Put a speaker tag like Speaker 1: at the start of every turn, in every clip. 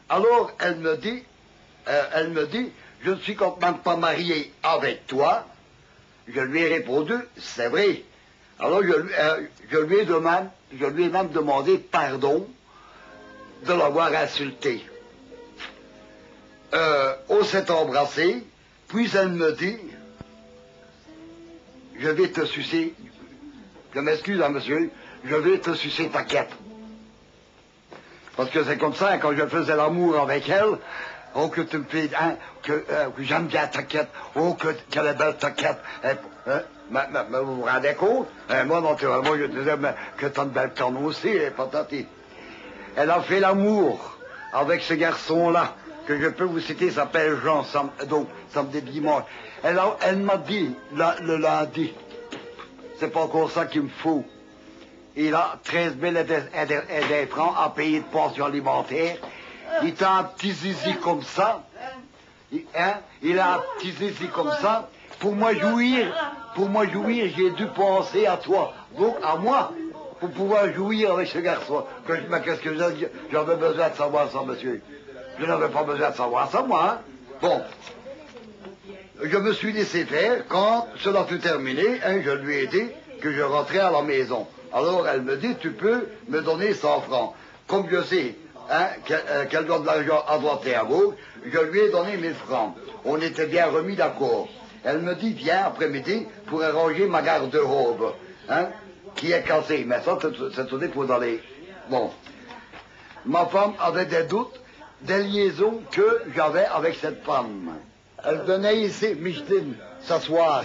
Speaker 1: Alors, elle me dit, je ne suis même pas marié avec toi. Je lui ai répondu, c'est vrai. Alors, je lui ai même demandé pardon de l'avoir insulté. On s'est embrassé, puis elle me dit, je vais te sucer, je m'excuse, hein, monsieur, je vais te sucer ta quête. Parce que c'est comme ça, quand je faisais l'amour avec elle, oh, que tu me fais, hein, que j'aime bien ta quête, oh, quelle est belle ta quête. Mais vous vous rendez compte? Moi, naturellement, je disais, mais que t'as une belle corne aussi, patati. Elle a fait l'amour avec ce garçon-là, que je peux vous citer, s'appelle Jean, donc, samedi, dimanche. Elle m'a dit, le lundi, c'est pas encore ça qu'il me faut. Il a 13 000 et des francs à payer de pension alimentaire. Il a un petit zizi comme ça. Il a un petit zizi comme ça. Pour moi jouir, j'ai dû penser à toi. Donc à moi, pour pouvoir jouir avec ce garçon. Mais qu'est-ce que j'avais besoin de savoir ça, monsieur? Je n'avais pas besoin de savoir ça, moi. Hein? Bon. Je me suis laissé faire. Quand cela fut terminé, hein, je lui ai dit que je rentrais à la maison. Alors elle me dit, tu peux me donner 100 francs. Comme je sais hein, qu'elle doit de l'argent à droite et à gauche, je lui ai donné 1000 francs. On était bien remis d'accord. Elle me dit, viens après-midi pour arranger ma garde-robe, hein, qui est cassée. Mais ça, c'est tout pour aller. Bon. Ma femme avait des doutes, des liaisons que j'avais avec cette femme. Elle venait ici, Micheline, s'asseoir.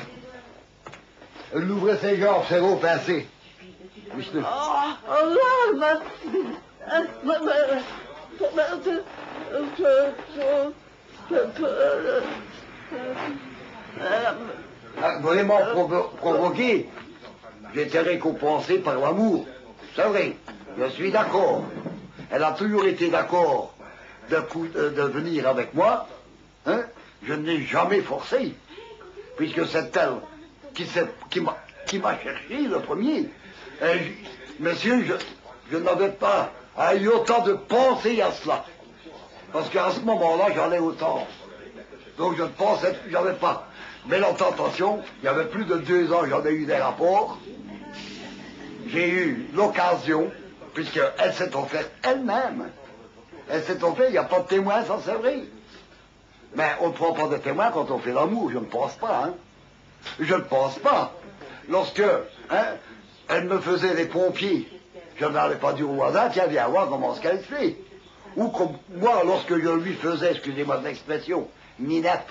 Speaker 1: Elle ouvrait ses jambes, ses roues pincées. Micheline. Vraiment provoqué. J'étais récompensé par l'amour. C'est vrai, je suis d'accord. Elle a toujours été d'accord de venir avec moi. Hein? Je ne l'ai jamais forcé, puisque c'est elle qui m'a cherché le premier. Monsieur, je n'avais pas eu autant de pensée à cela. Parce qu'à ce moment-là, j'en ai autant. Donc je ne pensais, j'avais pas. Mais la tentation, il y avait plus de 2 ans, j'en ai eu des rapports. J'ai eu l'occasion, puisqu'elle s'est offerte elle-même. Elle s'est offerte, il n'y a pas de témoin, ça c'est vrai. Mais on ne prend pas de témoin quand on fait l'amour, je ne pense pas. Hein. Je ne pense pas. Lorsque hein, elle me faisait les pompiers, je n'allais pas dire au voisin, tiens, viens voir comment ce qu'elle fait. Ou comme moi, lorsque je lui faisais, excusez-moi l'expression, Minette,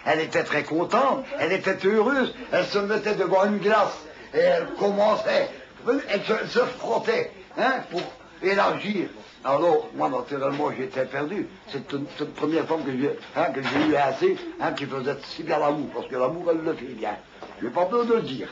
Speaker 1: elle était très contente, elle était heureuse, elle se mettait devant une glace et elle commençait, elle se frottait hein, pour élargir. Alors, moi, naturellement, j'étais perdu. C'est une première femme que j'ai eu assez, hein, qui faisait si bien l'amour, parce que l'amour, elle le fait bien. Je n'ai pas besoin de le dire.